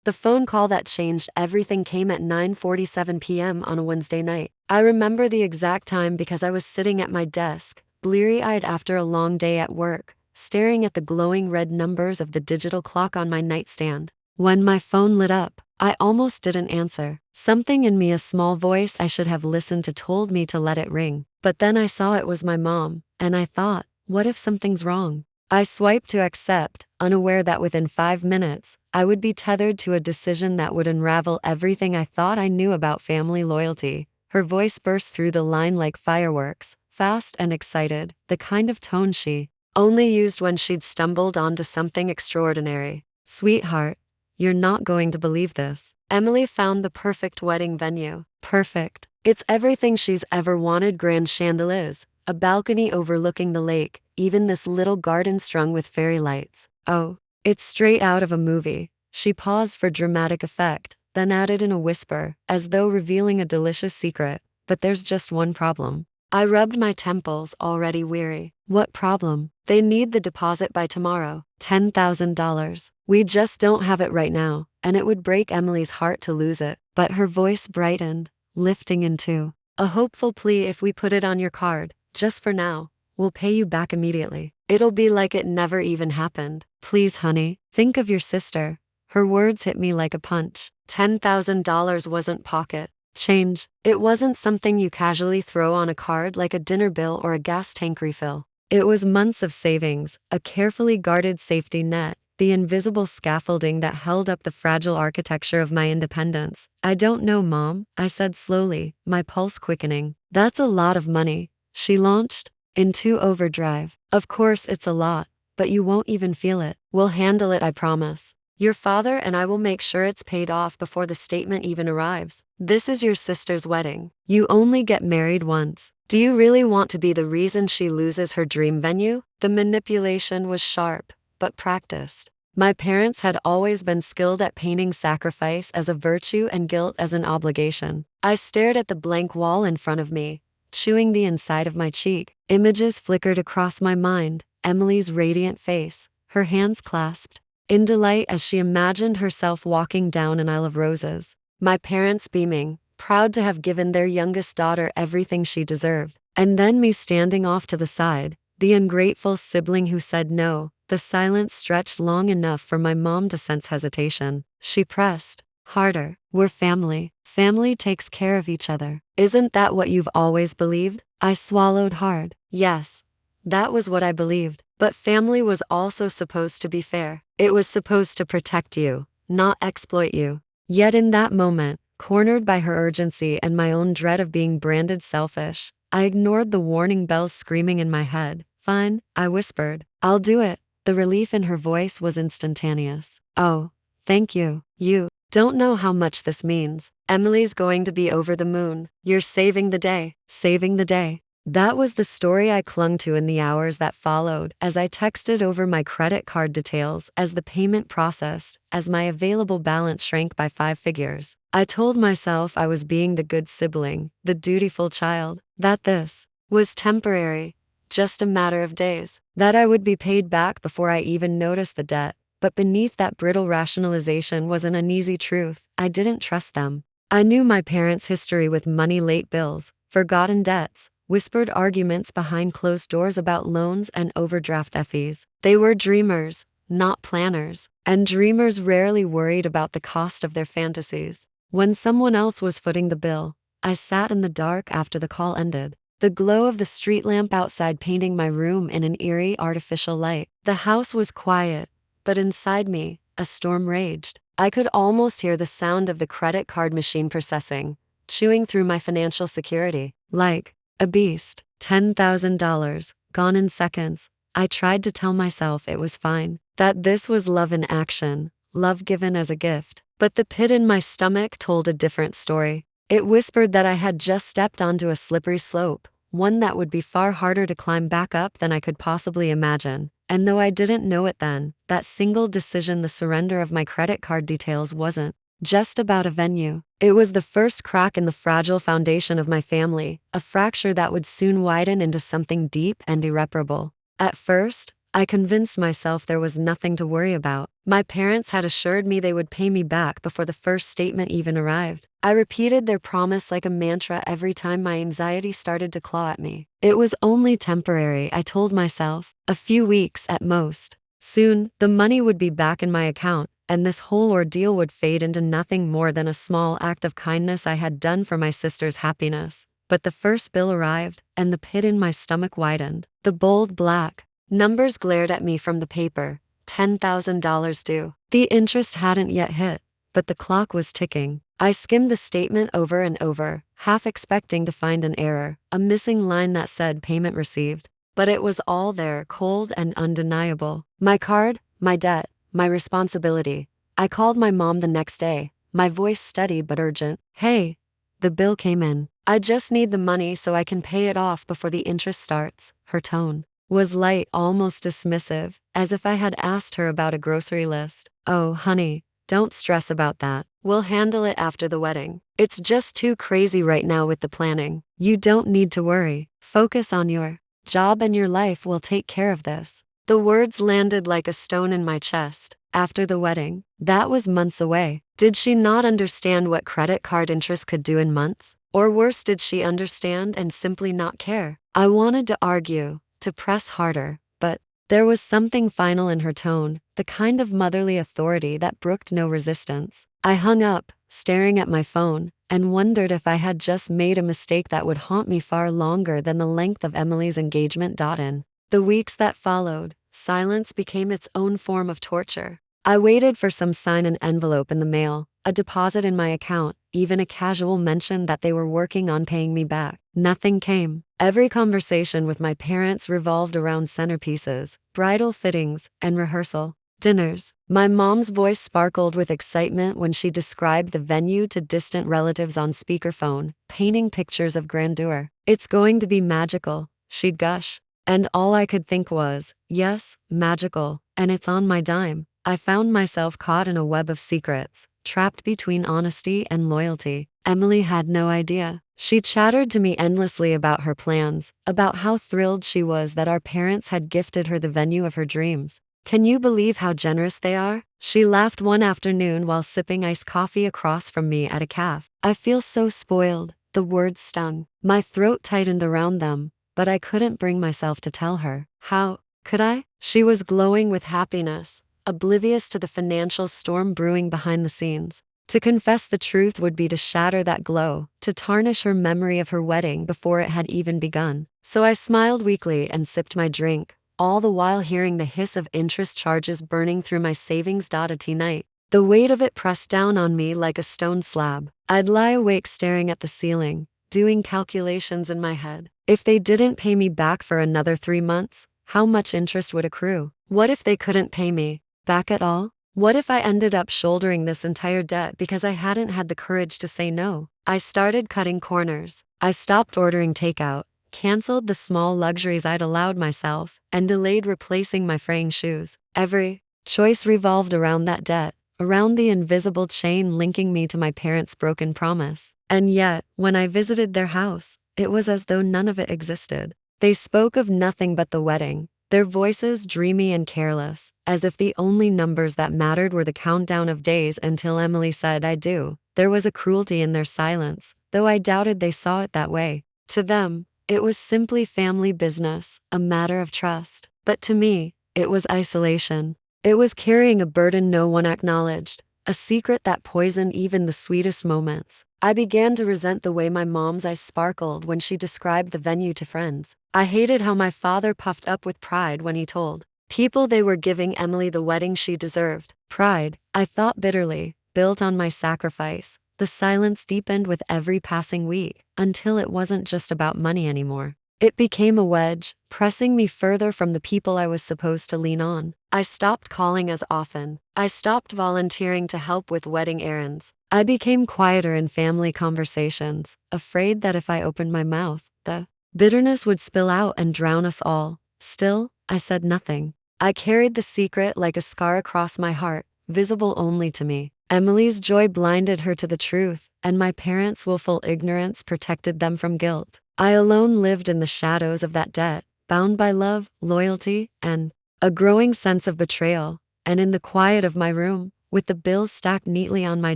The phone call that changed everything came at 9:47 p.m. on a Wednesday night. I remember the exact time because I was sitting at my desk, bleary-eyed after a long day at work, staring at the glowing red numbers of the digital clock on my nightstand. When my phone lit up, I almost didn't answer. Something in me, a small voice I should have listened to, told me to let it ring. But then I saw it was my mom, and I thought, what if something's wrong? I swiped to accept, unaware that within 5 minutes, I would be tethered to a decision that would unravel everything I thought I knew about family loyalty. Her voice burst through the line like fireworks, fast and excited, the kind of tone she only used when she'd stumbled onto something extraordinary. Sweetheart, you're not going to believe this. Emily found the perfect wedding venue. Perfect. It's everything she's ever wanted: grand chandeliers, a balcony overlooking the lake, even this little garden strung with fairy lights. Oh, it's straight out of a movie. She paused for dramatic effect, then added in a whisper, as though revealing a delicious secret. But there's just one problem. I rubbed my temples, already weary. What problem? They need the deposit by tomorrow. $10,000. We just don't have it right now, and it would break Emily's heart to lose it. But her voice brightened, lifting into a hopeful plea. If we put it on your card, just for now, we'll pay you back immediately. It'll be like it never even happened. Please, honey, think of your sister. Her words hit me like a punch. $10,000 wasn't pocket change. It wasn't something you casually throw on a card like a dinner bill or a gas tank refill. It was months of savings, a carefully guarded safety net, the invisible scaffolding that held up the fragile architecture of my independence. I don't know, Mom, I said slowly, my pulse quickening. That's a lot of money, she launched into overdrive. Of course it's a lot, but you won't even feel it. We'll handle it, I promise. Your father and I will make sure it's paid off before the statement even arrives. This is your sister's wedding. You only get married once. Do you really want to be the reason she loses her dream venue? The manipulation was sharp, but practiced. My parents had always been skilled at painting sacrifice as a virtue and guilt as an obligation. I stared at the blank wall in front of me, chewing the inside of my cheek. Images flickered across my mind. Emily's radiant face, her hands clasped in delight as she imagined herself walking down an aisle of roses. My parents beaming, proud to have given their youngest daughter everything she deserved. And then me standing off to the side, the ungrateful sibling who said no. The silence stretched long enough for my mom to sense hesitation. She pressed harder. We're family. Family takes care of each other. Isn't that what you've always believed? I swallowed hard. Yes, that was what I believed. But family was also supposed to be fair. It was supposed to protect you, not exploit you. Yet in that moment, cornered by her urgency and my own dread of being branded selfish, I ignored the warning bells screaming in my head. Fine, I whispered. I'll do it. The relief in her voice was instantaneous. Oh, thank you. You don't know how much this means. Emily's going to be over the moon. You're saving the day. Saving the day. That was the story I clung to in the hours that followed, as I texted over my credit card details, as the payment processed, as my available balance shrank by 5 figures. I told myself I was being the good sibling, the dutiful child, that this was temporary, just a matter of days, that I would be paid back before I even noticed the debt. But beneath that brittle rationalization was an uneasy truth. I didn't trust them. I knew my parents' history with money, late bills, forgotten debts, whispered arguments behind closed doors about loans and overdraft fees. They were dreamers, not planners, and dreamers rarely worried about the cost of their fantasies. When someone else was footing the bill, I sat in the dark after the call ended, the glow of the street lamp outside painting my room in an eerie artificial light. The house was quiet, but inside me, a storm raged. I could almost hear the sound of the credit card machine processing, chewing through my financial security, like a beast. $10,000, gone in seconds. I tried to tell myself it was fine, that this was love in action, love given as a gift. But the pit in my stomach told a different story. It whispered that I had just stepped onto a slippery slope, one that would be far harder to climb back up than I could possibly imagine. And though I didn't know it then, that single decision, the surrender of my credit card details, wasn't just about a venue. It was the first crack in the fragile foundation of my family, a fracture that would soon widen into something deep and irreparable. At first, I convinced myself there was nothing to worry about. My parents had assured me they would pay me back before the first statement even arrived. I repeated their promise like a mantra every time my anxiety started to claw at me. It was only temporary, I told myself. A few weeks at most. Soon, the money would be back in my account, and this whole ordeal would fade into nothing more than a small act of kindness I had done for my sister's happiness. But the first bill arrived, and the pit in my stomach widened. The bold black numbers glared at me from the paper. $10,000 due. The interest hadn't yet hit, but the clock was ticking. I skimmed the statement over and over, half expecting to find an error, a missing line that said payment received. But it was all there, cold and undeniable. My card, my debt, my responsibility. I called my mom the next day, my voice steady but urgent. Hey, the bill came in. I just need the money so I can pay it off before the interest starts. Her tone was light, almost dismissive, as if I had asked her about a grocery list. Oh, honey, don't stress about that. We'll handle it after the wedding. It's just too crazy right now with the planning. You don't need to worry. Focus on your job and your life will take care of this. The words landed like a stone in my chest. After the wedding, that was months away. Did she not understand what credit card interest could do in months? Or worse, did she understand and simply not care? I wanted to argue, to press harder, but there was something final in her tone, the kind of motherly authority that brooked no resistance. I hung up, staring at my phone, and wondered if I had just made a mistake that would haunt me far longer than the length of Emily's engagement. In the weeks that followed, silence became its own form of torture. I waited for some sign, an envelope in the mail, a deposit in my account, even a casual mention that they were working on paying me back. Nothing came. Every conversation with my parents revolved around centerpieces, bridal fittings, and rehearsal dinners. My mom's voice sparkled with excitement when she described the venue to distant relatives on speakerphone, painting pictures of grandeur. It's going to be magical, she'd gush. And all I could think was, yes, magical, and it's on my dime. I found myself caught in a web of secrets, trapped between honesty and loyalty. Emily had no idea. She chattered to me endlessly about her plans, about how thrilled she was that our parents had gifted her the venue of her dreams. Can you believe how generous they are? She laughed one afternoon while sipping iced coffee across from me at a cafe. I feel so spoiled. The words stung. My throat tightened around them, but I couldn't bring myself to tell her. How could I? She was glowing with happiness, oblivious to the financial storm brewing behind the scenes. To confess the truth would be to shatter that glow, to tarnish her memory of her wedding before it had even begun. So I smiled weakly and sipped my drink, all the while hearing the hiss of interest charges burning through my savings. At night, the weight of it pressed down on me like a stone slab. I'd lie awake staring at the ceiling, doing calculations in my head. If they didn't pay me back for another 3 months, how much interest would accrue? What if they couldn't pay me back at all? What if I ended up shouldering this entire debt because I hadn't had the courage to say no? I started cutting corners. I stopped ordering takeout, canceled the small luxuries I'd allowed myself, and delayed replacing my fraying shoes. Every choice revolved around that debt, around the invisible chain linking me to my parents' broken promise. And yet, when I visited their house, it was as though none of it existed. They spoke of nothing but the wedding, their voices dreamy and careless, as if the only numbers that mattered were the countdown of days until Emily said I do. There was a cruelty in their silence, though I doubted they saw it that way. To them, it was simply family business, a matter of trust. But to me, it was isolation. It was carrying a burden no one acknowledged, a secret that poisoned even the sweetest moments. I began to resent the way my mom's eyes sparkled when she described the venue to friends. I hated how my father puffed up with pride when he told people they were giving Emily the wedding she deserved. Pride, I thought bitterly, built on my sacrifice. The silence deepened with every passing week, until it wasn't just about money anymore. It became a wedge, pressing me further from the people I was supposed to lean on. I stopped calling as often. I stopped volunteering to help with wedding errands. I became quieter in family conversations, afraid that if I opened my mouth, the bitterness would spill out and drown us all. Still, I said nothing. I carried the secret like a scar across my heart, visible only to me. Emily's joy blinded her to the truth, and my parents' willful ignorance protected them from guilt. I alone lived in the shadows of that debt, bound by love, loyalty, and a growing sense of betrayal, and in the quiet of my room, with the bills stacked neatly on my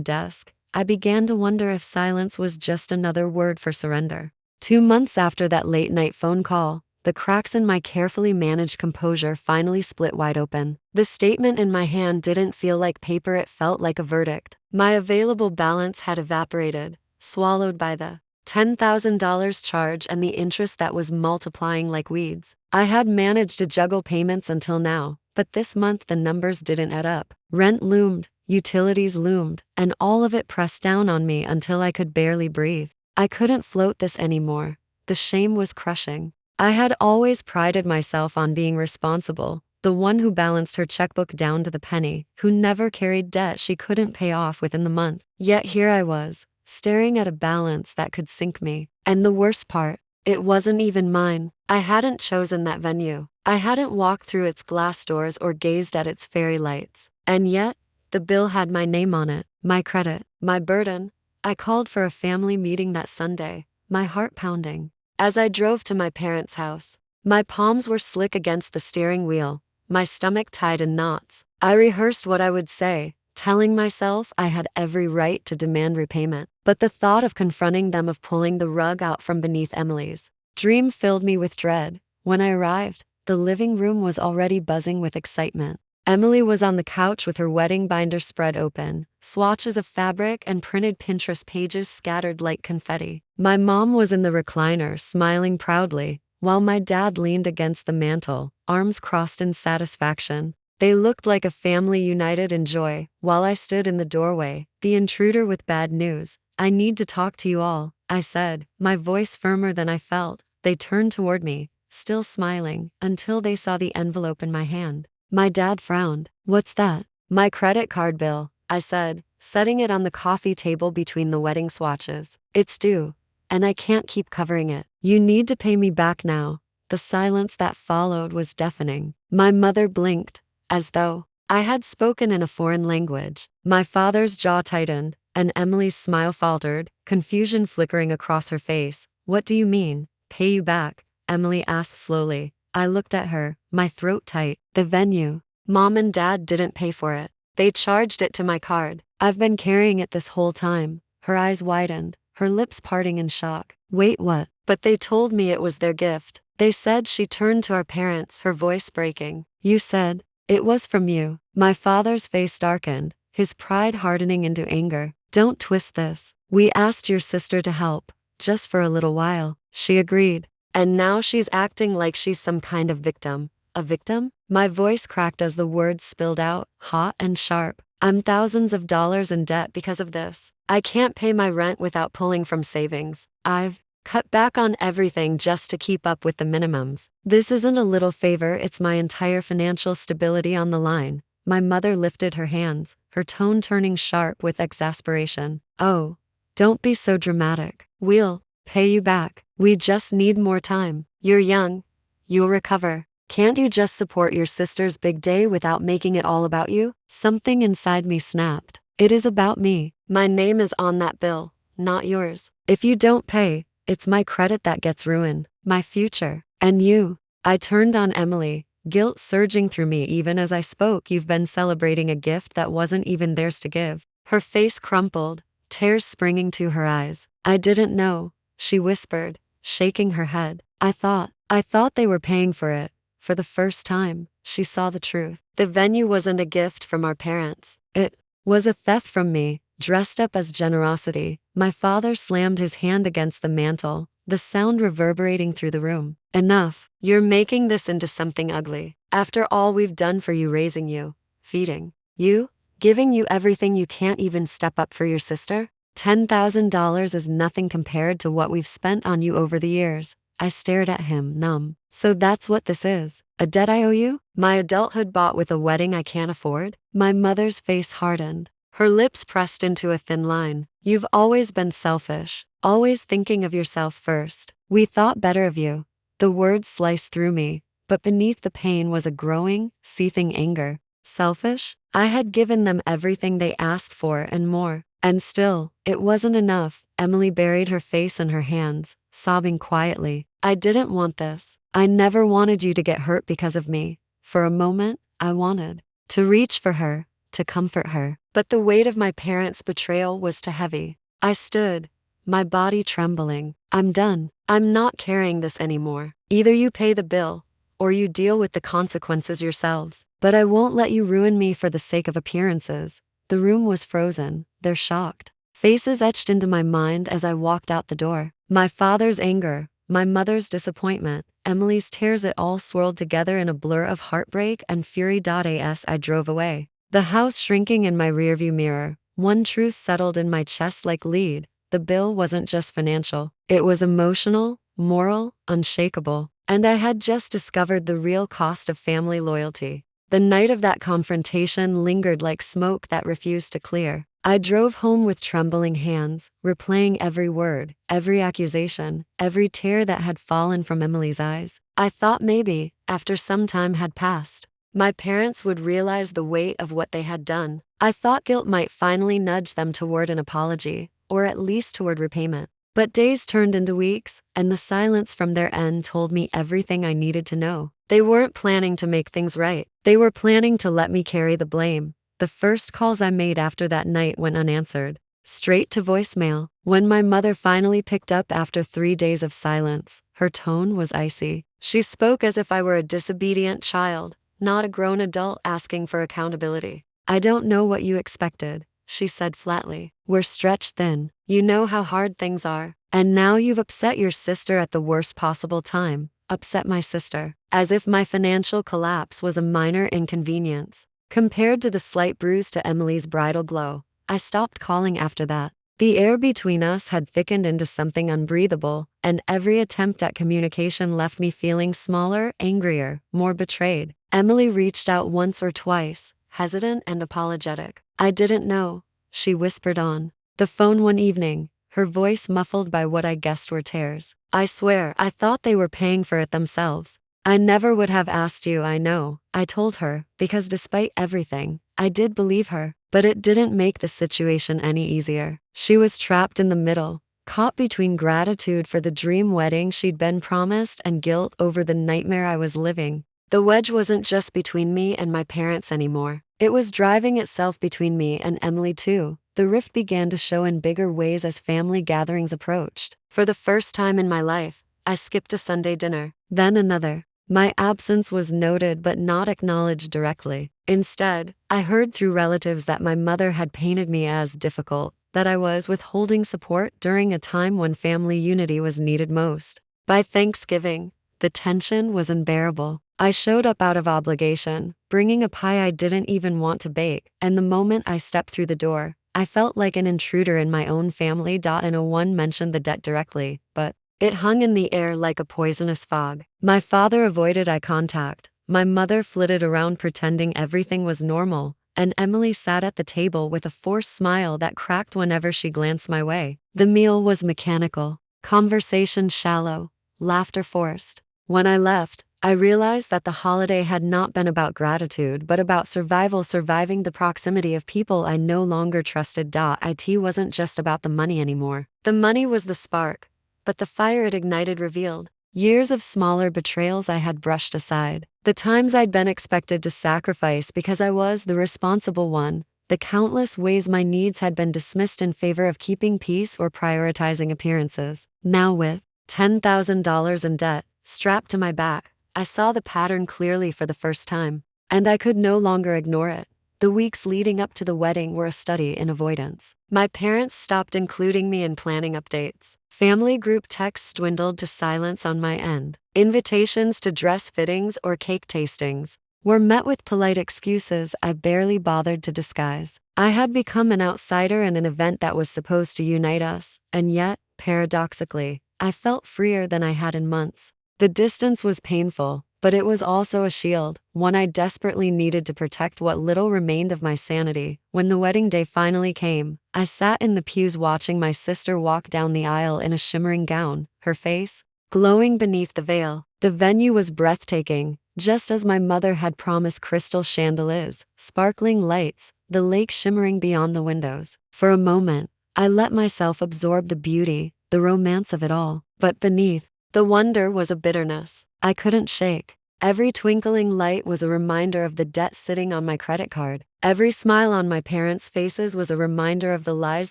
desk, I began to wonder if silence was just another word for surrender. 2 months after that late-night phone call, the cracks in my carefully managed composure finally split wide open. The statement in my hand didn't feel like paper, it felt like a verdict. My available balance had evaporated, swallowed by the $10,000 charge and the interest that was multiplying like weeds. I had managed to juggle payments until now, but this month the numbers didn't add up. Rent loomed, utilities loomed, and all of it pressed down on me until I could barely breathe. I couldn't float this anymore. The shame was crushing. I had always prided myself on being responsible, the one who balanced her checkbook down to the penny, who never carried debt she couldn't pay off within the month. Yet here I was, staring at a balance that could sink me. And the worst part, it wasn't even mine. I hadn't chosen that venue. I hadn't walked through its glass doors or gazed at its fairy lights. And yet, the bill had my name on it, my credit, my burden. I called for a family meeting that Sunday, my heart pounding. As I drove to my parents' house, my palms were slick against the steering wheel, my stomach tied in knots. I rehearsed what I would say, telling myself I had every right to demand repayment. But the thought of confronting them, of pulling the rug out from beneath Emily's dream, filled me with dread. When I arrived, the living room was already buzzing with excitement. Emily was on the couch with her wedding binder spread open, swatches of fabric and printed Pinterest pages scattered like confetti. My mom was in the recliner, smiling proudly, while my dad leaned against the mantel, arms crossed in satisfaction. They looked like a family united in joy, while I stood in the doorway, the intruder with bad news. "I need to talk to you all," I said, my voice firmer than I felt. They turned toward me, still smiling, until they saw the envelope in my hand. My dad frowned. "What's that?" "My credit card bill," I said, setting it on the coffee table between the wedding swatches. "It's due, and I can't keep covering it. You need to pay me back now." The silence that followed was deafening. My mother blinked, as though I had spoken in a foreign language. My father's jaw tightened, and Emily's smile faltered, confusion flickering across her face. "What do you mean, pay you back?" Emily asked slowly. I looked at her, my throat tight. "The venue. Mom and Dad didn't pay for it. They charged it to my card. I've been carrying it this whole time." Her eyes widened, her lips parting in shock. "Wait, what?" "But they told me it was their gift. They said." She turned to our parents, her voice breaking. "You said it was from you." My father's face darkened, his pride hardening into anger. "Don't twist this. We asked your sister to help, just for a little while." She agreed. "And now she's acting like she's some kind of victim." "A victim?" My voice cracked as the words spilled out, hot and sharp. "I'm thousands of dollars in debt because of this. I can't pay my rent without pulling from savings. I've cut back on everything just to keep up with the minimums. This isn't a little favor, it's my entire financial stability on the line." My mother lifted her hands, her tone turning sharp with exasperation. "Oh, don't be so dramatic. We'll pay you back. We just need more time. You're young. You'll recover. Can't you just support your sister's big day without making it all about you?" Something inside me snapped. "It is about me. My name is on that bill, not yours. If you don't pay, it's my credit that gets ruined, my future. And you." I turned on Emily, guilt surging through me even as I spoke. "You've been celebrating a gift that wasn't even theirs to give." Her face crumpled, tears springing to her eyes. "I didn't know," she whispered, shaking her head. I thought they were paying for it." For the first time, she saw the truth. The venue wasn't a gift from our parents. It was a theft from me, dressed up as generosity. My father slammed his hand against the mantel, the sound reverberating through the room. "Enough. You're making this into something ugly. After all we've done for you, raising you, feeding you, giving you everything, you can't even step up for your sister? $10,000 is nothing compared to what we've spent on you over the years." I stared at him, numb. "So that's what this is? A debt I owe you? My adulthood bought with a wedding I can't afford?" My mother's face hardened, her lips pressed into a thin line. "You've always been selfish, always thinking of yourself first. We thought better of you." The words sliced through me, but beneath the pain was a growing, seething anger. Selfish? I had given them everything they asked for and more. And still, it wasn't enough. Emily buried her face in her hands, sobbing quietly. "I didn't want this. I never wanted you to get hurt because of me. For a moment, I wanted to reach for her, to comfort her. But the weight of my parents' betrayal was too heavy. I stood, my body trembling. I'm done. I'm not carrying this anymore. Either you pay the bill, or you deal with the consequences yourselves. But I won't let you ruin me for the sake of appearances. The room was frozen, their shocked faces etched into my mind as I walked out the door. My father's anger, my mother's disappointment, Emily's tears, it all swirled together in a blur of heartbreak and fury. As I drove away, the house shrinking in my rearview mirror, one truth settled in my chest like lead. The bill wasn't just financial. It was emotional, moral, unshakable. And I had just discovered the real cost of family loyalty. The night of that confrontation lingered like smoke that refused to clear. I drove home with trembling hands, replaying every word, every accusation, every tear that had fallen from Emily's eyes. I thought maybe, after some time had passed, my parents would realize the weight of what they had done. I thought guilt might finally nudge them toward an apology, or at least toward repayment. But days turned into weeks, and the silence from their end told me everything I needed to know. They weren't planning to make things right. They were planning to let me carry the blame. The first calls I made after that night went unanswered, straight to voicemail. When my mother finally picked up after 3 days of silence, her tone was icy. She spoke as if I were a disobedient child, not a grown adult asking for accountability. I don't know what you expected, she said flatly. We're stretched thin. You know how hard things are. And now you've upset your sister at the worst possible time. Upset my sister. As if my financial collapse was a minor inconvenience compared to the slight bruise to Emily's bridal glow. I stopped calling after that. The air between us had thickened into something unbreathable, and every attempt at communication left me feeling smaller, angrier, more betrayed. Emily reached out once or twice, hesitant and apologetic. I didn't know, she whispered on the phone one evening, her voice muffled by what I guessed were tears. I swear, I thought they were paying for it themselves. I never would have asked you, I know, I told her, because despite everything, I did believe her. But it didn't make the situation any easier. She was trapped in the middle, caught between gratitude for the dream wedding she'd been promised and guilt over the nightmare I was living. The wedge wasn't just between me and my parents anymore. It was driving itself between me and Emily too. The rift began to show in bigger ways as family gatherings approached. For the first time in my life, I skipped a Sunday dinner, then another. My absence was noted but not acknowledged directly. Instead, I heard through relatives that my mother had painted me as difficult, that I was withholding support during a time when family unity was needed most. By Thanksgiving, the tension was unbearable. I showed up out of obligation, bringing a pie I didn't even want to bake, and the moment I stepped through the door, I felt like an intruder in my own family. No one mentioned the debt directly, but it hung in the air like a poisonous fog. My father avoided eye contact. My mother flitted around pretending everything was normal, and Emily sat at the table with a forced smile that cracked whenever she glanced my way. The meal was mechanical, conversation shallow, laughter forced. When I left, I realized that the holiday had not been about gratitude but about survival, surviving the proximity of people I no longer trusted. It wasn't just about the money anymore. The money was the spark, but the fire it ignited revealed years of smaller betrayals I had brushed aside. The times I'd been expected to sacrifice because I was the responsible one. The countless ways my needs had been dismissed in favor of keeping peace or prioritizing appearances. Now with $10,000 in debt strapped to my back, I saw the pattern clearly for the first time, and I could no longer ignore it. The weeks leading up to the wedding were a study in avoidance. My parents stopped including me in planning updates. Family group texts dwindled to silence on my end. Invitations to dress fittings or cake tastings were met with polite excuses I barely bothered to disguise. I had become an outsider in an event that was supposed to unite us, and yet, paradoxically, I felt freer than I had in months. The distance was painful, but it was also a shield, one I desperately needed to protect what little remained of my sanity. When the wedding day finally came, I sat in the pews watching my sister walk down the aisle in a shimmering gown, her face glowing beneath the veil. The venue was breathtaking, just as my mother had promised: crystal chandeliers, sparkling lights, the lake shimmering beyond the windows. For a moment, I let myself absorb the beauty, the romance of it all. But beneath the wonder was a bitterness I couldn't shake. Every twinkling light was a reminder of the debt sitting on my credit card. Every smile on my parents' faces was a reminder of the lies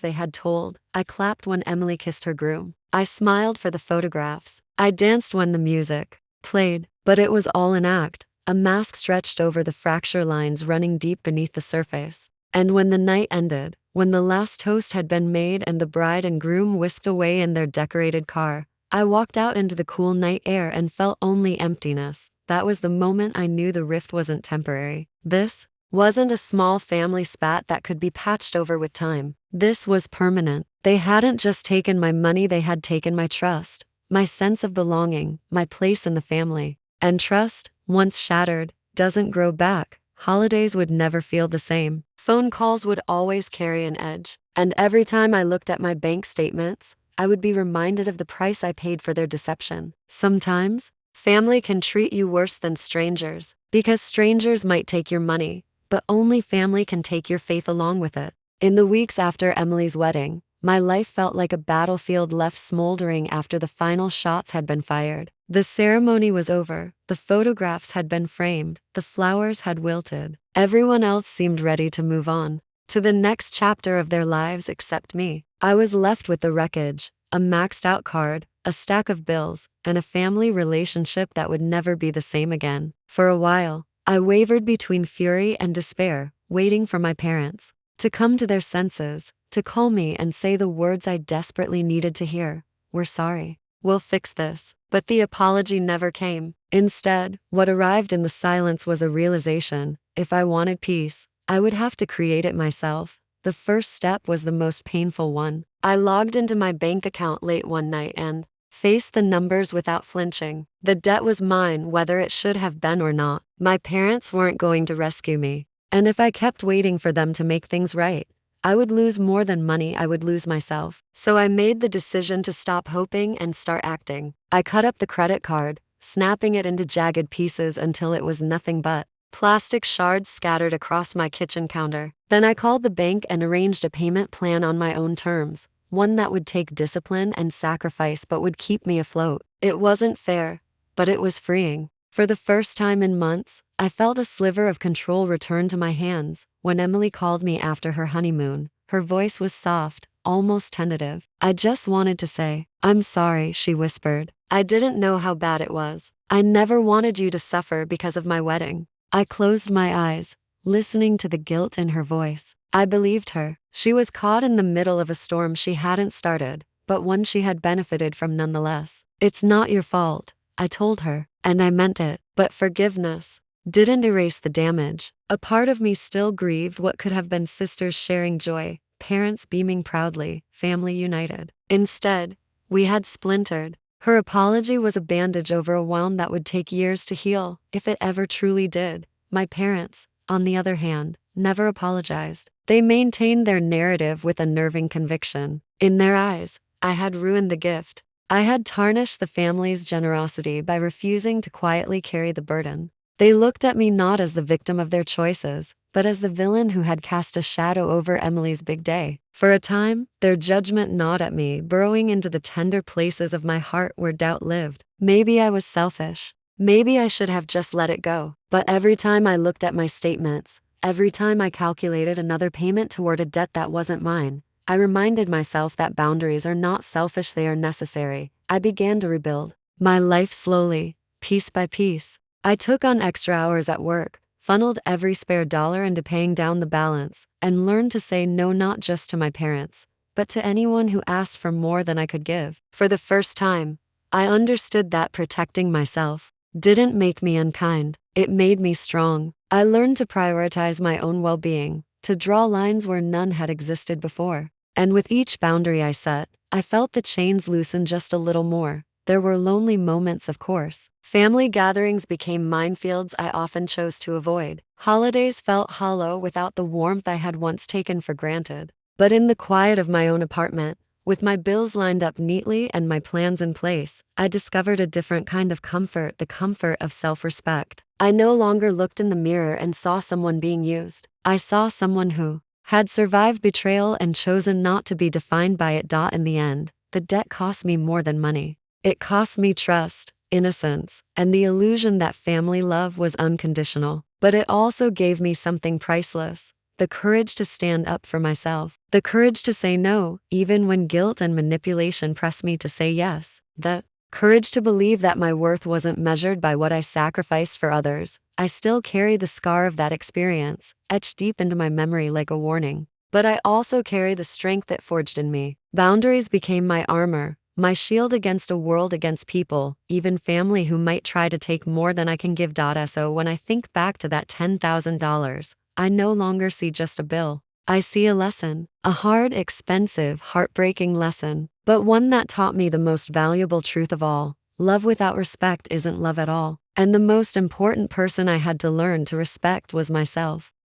they had told. I clapped when Emily kissed her groom. I smiled for the photographs. I danced when the music played. But it was all an act, a mask stretched over the fracture lines running deep beneath the surface. And when the night ended, when the last toast had been made and the bride and groom whisked away in their decorated car, I walked out into the cool night air and felt only emptiness. That was the moment I knew the rift wasn't temporary. This wasn't a small family spat that could be patched over with time. This was permanent. They hadn't just taken my money, they had taken my trust, my sense of belonging, my place in the family. And trust, once shattered, doesn't grow back. Holidays would never feel the same. Phone calls would always carry an edge. And every time I looked at my bank statements, I would be reminded of the price I paid for their deception. Sometimes, family can treat you worse than strangers, because strangers might take your money, but only family can take your faith along with it. In the weeks after Emily's wedding, my life felt like a battlefield left smoldering after the final shots had been fired. The ceremony was over, the photographs had been framed, the flowers had wilted. Everyone else seemed ready to move on to the next chapter of their lives except me. I was left with the wreckage, a maxed out card, a stack of bills, and a family relationship that would never be the same again. For a while, I wavered between fury and despair, waiting for my parents to come to their senses, to call me and say the words I desperately needed to hear. We're sorry. We'll fix this. But the apology never came. Instead, what arrived in the silence was a realization: if I wanted peace, I would have to create it myself. The first step was the most painful one. I logged into my bank account late one night and faced the numbers without flinching. The debt was mine, whether it should have been or not. My parents weren't going to rescue me. And if I kept waiting for them to make things right, I would lose more than money, I would lose myself. So I made the decision to stop hoping and start acting. I cut up the credit card, snapping it into jagged pieces until it was nothing but plastic shards scattered across my kitchen counter. Then I called the bank and arranged a payment plan on my own terms, one that would take discipline and sacrifice but would keep me afloat. It wasn't fair, but it was freeing. For the first time in months, I felt a sliver of control return to my hands. When Emily called me after her honeymoon, her voice was soft, almost tentative. I just wanted to say, "I'm sorry," she whispered. "I didn't know how bad it was. I never wanted you to suffer because of my wedding." I closed my eyes, listening to the guilt in her voice. I believed her. She was caught in the middle of a storm she hadn't started, but one she had benefited from nonetheless. "It's not your fault," I told her, and I meant it. But forgiveness didn't erase the damage. A part of me still grieved what could have been sisters sharing joy, parents beaming proudly, family united. Instead, we had splintered. Her apology was a bandage over a wound that would take years to heal, if it ever truly did. My parents, on the other hand, never apologized. They maintained their narrative with unnerving conviction. In their eyes, I had ruined the gift. I had tarnished the family's generosity by refusing to quietly carry the burden. They looked at me not as the victim of their choices, but as the villain who had cast a shadow over Emily's big day. For a time, their judgment gnawed at me, burrowing into the tender places of my heart where doubt lived. Maybe I was selfish. Maybe I should have just let it go. But every time I looked at my statements, every time I calculated another payment toward a debt that wasn't mine, I reminded myself that boundaries are not selfish, they are necessary. I began to rebuild my life slowly, piece by piece. I took on extra hours at work, funneled every spare dollar into paying down the balance, and learned to say no not just to my parents, but to anyone who asked for more than I could give. For the first time, I understood that protecting myself didn't make me unkind. It made me strong. I learned to prioritize my own well-being, to draw lines where none had existed before. And with each boundary I set, I felt the chains loosen just a little more. There were lonely moments, of course. Family gatherings became minefields I often chose to avoid. Holidays felt hollow without the warmth I had once taken for granted. But in the quiet of my own apartment, with my bills lined up neatly and my plans in place, I discovered a different kind of comfort, the comfort of self-respect. I no longer looked in the mirror and saw someone being used. I saw someone who had survived betrayal and chosen not to be defined by it. In the end, the debt cost me more than money. It cost me trust. innocence, and the illusion that family love was unconditional. But it also gave me something priceless: the courage to stand up for myself, the courage to say no, even when guilt and manipulation pressed me to say yes, the courage to believe that my worth wasn't measured by what I sacrificed for others. I still carry the scar of that experience, etched deep into my memory like a warning. But I also carry the strength it forged in me. Boundaries became my armor, my shield against a world, against people, even family, who might try to take more than I can give. So when I think back to that $10,000, I no longer see just a bill. I see a lesson, a hard, expensive, heartbreaking lesson, but one that taught me the most valuable truth of all: love without respect isn't love at all. And the most important person I had to learn to respect was myself.